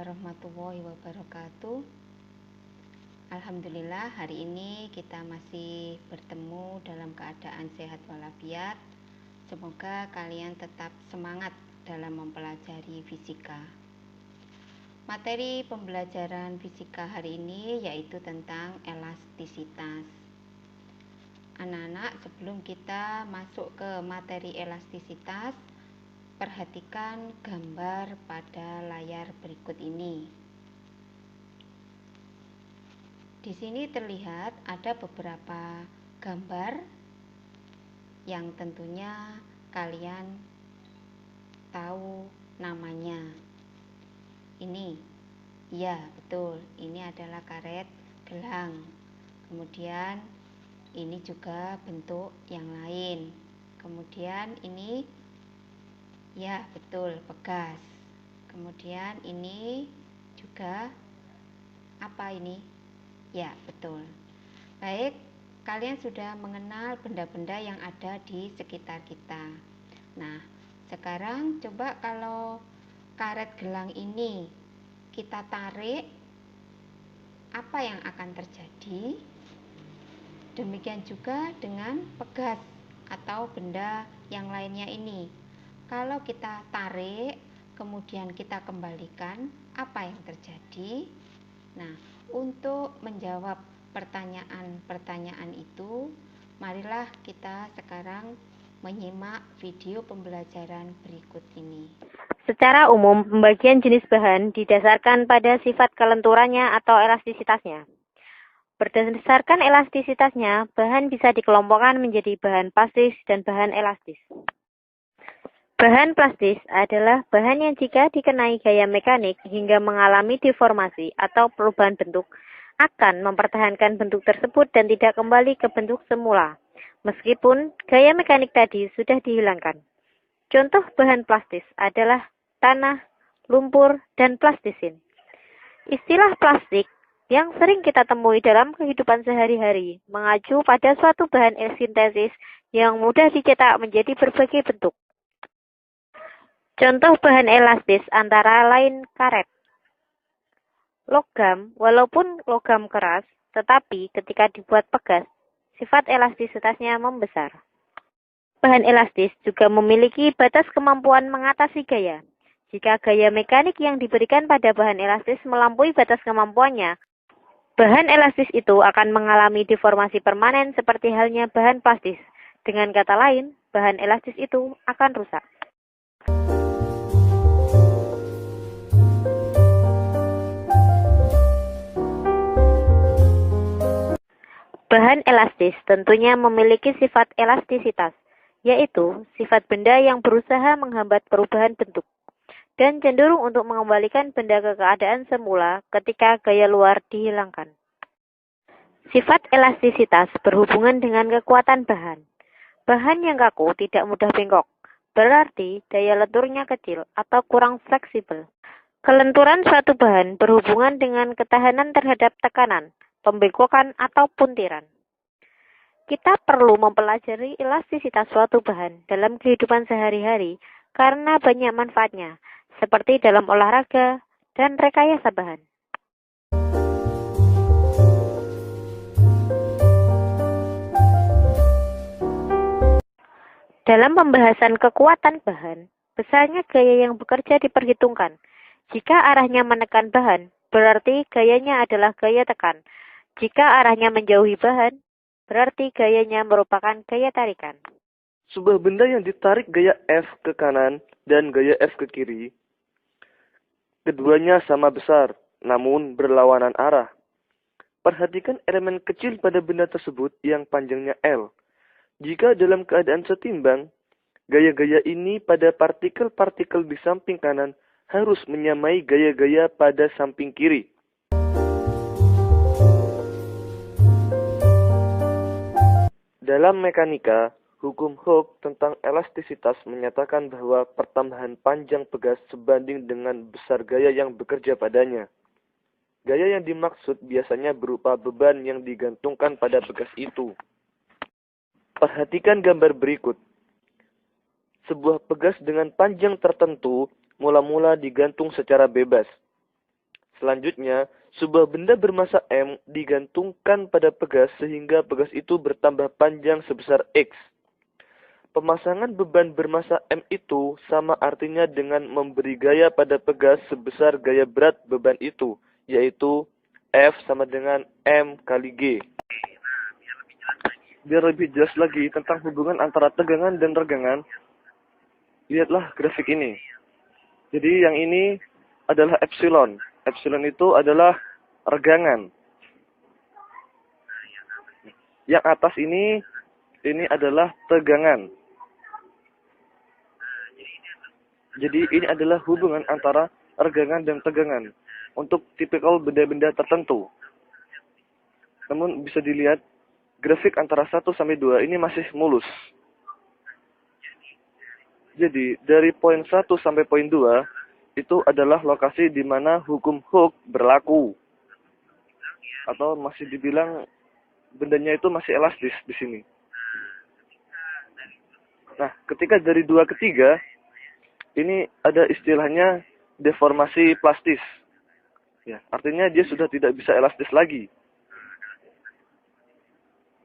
warahmatullahi wabarakatuh. Alhamdulillah hari ini kita masih bertemu dalam keadaan sehat walafiat. Semoga kalian tetap semangat dalam mempelajari fisika. Materi pembelajaran fisika hari ini yaitu tentang elastisitas. Anak-anak, sebelum kita masuk ke materi elastisitas, perhatikan gambar pada layar berikut ini. Di sini terlihat ada beberapa gambar yang tentunya kalian tahu namanya. Ini, ya betul, ini adalah karet gelang. Kemudian ini juga bentuk yang lain. Kemudian ini, ya betul, pegas. Kemudian ini juga apa ini? Ya betul. Baik, kalian sudah mengenal benda-benda yang ada di sekitar kita. Nah, sekarang coba kalau karet gelang ini kita tarik, apa yang akan terjadi? Demikian juga dengan pegas atau benda yang lainnya ini. Kalau kita tarik, kemudian kita kembalikan, apa yang terjadi? Nah, untuk menjawab pertanyaan-pertanyaan itu, marilah kita sekarang menyimak video pembelajaran berikut ini. Secara umum, pembagian jenis bahan didasarkan pada sifat kelenturannya atau elastisitasnya. Berdasarkan elastisitasnya, bahan bisa dikelompokkan menjadi bahan plastis dan bahan elastis. Bahan plastis adalah bahan yang jika dikenai gaya mekanik hingga mengalami deformasi atau perubahan bentuk, akan mempertahankan bentuk tersebut dan tidak kembali ke bentuk semula, meskipun gaya mekanik tadi sudah dihilangkan. Contoh bahan plastis adalah tanah, lumpur, dan plastisin. Istilah plastik yang sering kita temui dalam kehidupan sehari-hari mengacu pada suatu bahan sintesis yang mudah dicetak menjadi berbagai bentuk. Contoh bahan elastis antara lain karet. Logam, walaupun logam keras, tetapi ketika dibuat pegas, sifat elastisitasnya membesar. Bahan elastis juga memiliki batas kemampuan mengatasi gaya. Jika gaya mekanik yang diberikan pada bahan elastis melampaui batas kemampuannya, bahan elastis itu akan mengalami deformasi permanen seperti halnya bahan plastis. Dengan kata lain, bahan elastis itu akan rusak. Bahan elastis tentunya memiliki sifat elastisitas, yaitu sifat benda yang berusaha menghambat perubahan bentuk dan cenderung untuk mengembalikan benda ke keadaan semula ketika gaya luar dihilangkan. Sifat elastisitas berhubungan dengan kekuatan bahan. Bahan yang kaku tidak mudah bengkok, berarti daya lenturnya kecil atau kurang fleksibel. Kelenturan suatu bahan berhubungan dengan ketahanan terhadap tekanan, pembengkokan, atau puntiran. Kita perlu mempelajari elastisitas suatu bahan dalam kehidupan sehari-hari karena banyak manfaatnya, seperti dalam olahraga dan rekayasa bahan. Dalam pembahasan kekuatan bahan, besarnya gaya yang bekerja diperhitungkan. Jika arahnya menekan bahan, berarti gayanya adalah gaya tekan. Jika arahnya menjauhi bahan, berarti gayanya merupakan gaya tarikan. Sebuah benda yang ditarik gaya F ke kanan dan gaya F ke kiri, keduanya sama besar, namun berlawanan arah. Perhatikan elemen kecil pada benda tersebut yang panjangnya L. Jika dalam keadaan setimbang, gaya-gaya ini pada partikel-partikel di samping kanan harus menyamai gaya-gaya pada samping kiri. Dalam mekanika, hukum Hooke tentang elastisitas menyatakan bahwa pertambahan panjang pegas sebanding dengan besar gaya yang bekerja padanya. Gaya yang dimaksud biasanya berupa beban yang digantungkan pada pegas itu. Perhatikan gambar berikut. Sebuah pegas dengan panjang tertentu mula-mula digantung secara bebas. Selanjutnya, sebuah benda bermassa M digantungkan pada pegas sehingga pegas itu bertambah panjang sebesar X. Pemasangan beban bermassa M itu sama artinya dengan memberi gaya pada pegas sebesar gaya berat beban itu, yaitu F sama dengan M kali G. Biar lebih jelas lagi tentang hubungan antara tegangan dan regangan, lihatlah grafik ini. Jadi yang ini adalah epsilon. Epsilon itu adalah regangan. Yang atas ini adalah tegangan. Jadi ini adalah hubungan antara regangan dan tegangan untuk tipikal benda-benda tertentu. Namun bisa dilihat grafik antara 1 sampai 2 ini masih mulus. Jadi dari poin 1 sampai poin 2 itu adalah lokasi di mana hukum Hooke berlaku. Atau masih dibilang bendanya itu masih elastis di sini. Nah, ketika dari 2 ke 3 ini ada istilahnya deformasi plastis. Ya, artinya dia sudah tidak bisa elastis lagi.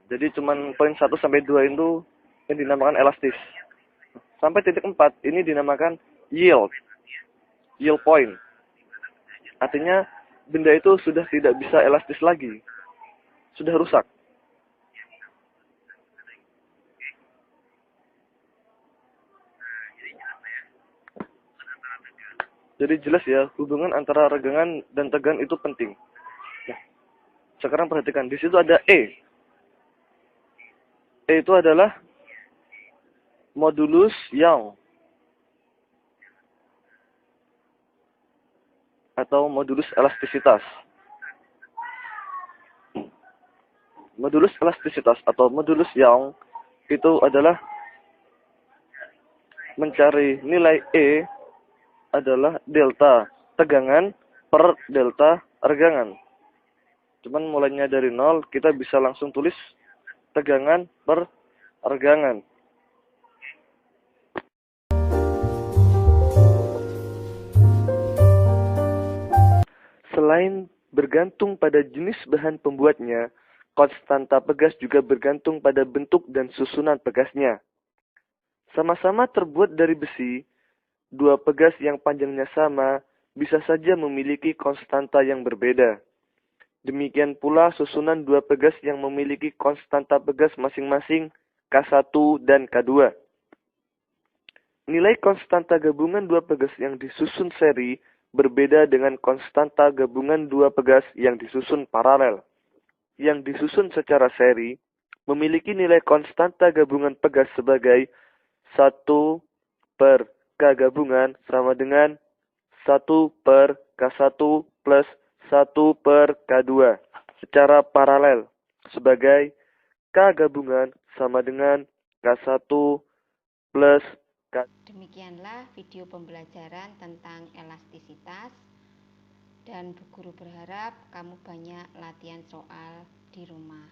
Jadi cuman poin 1 sampai 2 itu yang dinamakan elastis. Sampai titik 4 ini dinamakan yield. Yield point. Artinya benda itu sudah tidak bisa elastis lagi. Sudah rusak. Jadi jelas ya, hubungan antara regangan dan tegangan itu penting. Nah, sekarang perhatikan, di situ ada E. E itu adalah modulus Young atau modulus elastisitas. Modulus elastisitas atau modulus Young itu adalah mencari nilai E adalah delta tegangan per delta regangan. Cuman mulainya dari 0, kita bisa langsung tulis tegangan per regangan. Selain bergantung pada jenis bahan pembuatnya, konstanta pegas juga bergantung pada bentuk dan susunan pegasnya. Sama-sama terbuat dari besi, dua pegas yang panjangnya sama bisa saja memiliki konstanta yang berbeda. Demikian pula susunan dua pegas yang memiliki konstanta pegas masing-masing K1 dan K2. Nilai konstanta gabungan dua pegas yang disusun seri berbeda dengan konstanta gabungan dua pegas yang disusun paralel. Yang disusun secara seri memiliki nilai konstanta gabungan pegas sebagai 1 per K gabungan sama dengan 1 per K1 plus 1 per K2 secara paralel sebagai K gabungan sama dengan K1 plus K. Demikianlah video pembelajaran tentang elastisitas, dan Bu Guru berharap kamu banyak latihan soal di rumah.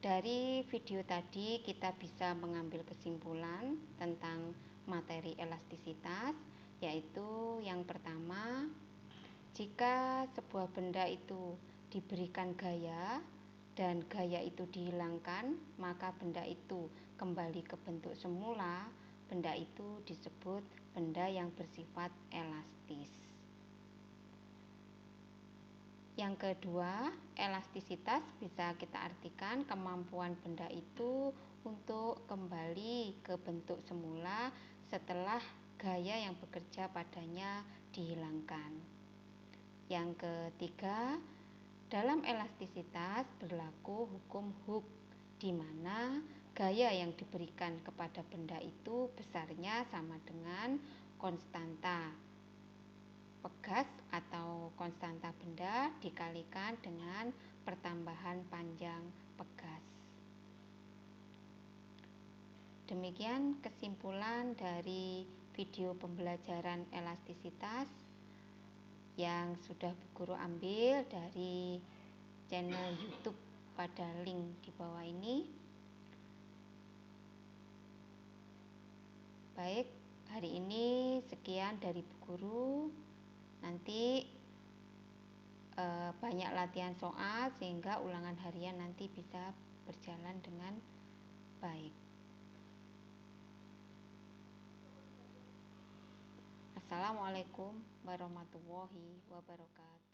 Dari video tadi kita bisa mengambil kesimpulan tentang materi elastisitas, yaitu yang pertama, jika sebuah benda itu diberikan gaya dan gaya itu dihilangkan, maka benda itu kembali ke bentuk semula. Benda itu disebut benda yang bersifat elastis. Yang kedua, elastisitas bisa kita artikan kemampuan benda itu untuk kembali ke bentuk semula setelah gaya yang bekerja padanya dihilangkan. Yang ketiga, dalam elastisitas berlaku hukum Hooke, di mana gaya yang diberikan kepada benda itu besarnya sama dengan konstanta pegas atau konstanta benda dikalikan dengan pertambahan panjang pegas. Demikian kesimpulan dari video pembelajaran elastisitas yang sudah Bu Guru ambil dari channel YouTube pada link di bawah ini. Baik, hari ini sekian dari Bu Guru. Nanti banyak latihan soal sehingga ulangan harian nanti bisa berjalan dengan baik. Assalamualaikum warahmatullahi wabarakatuh.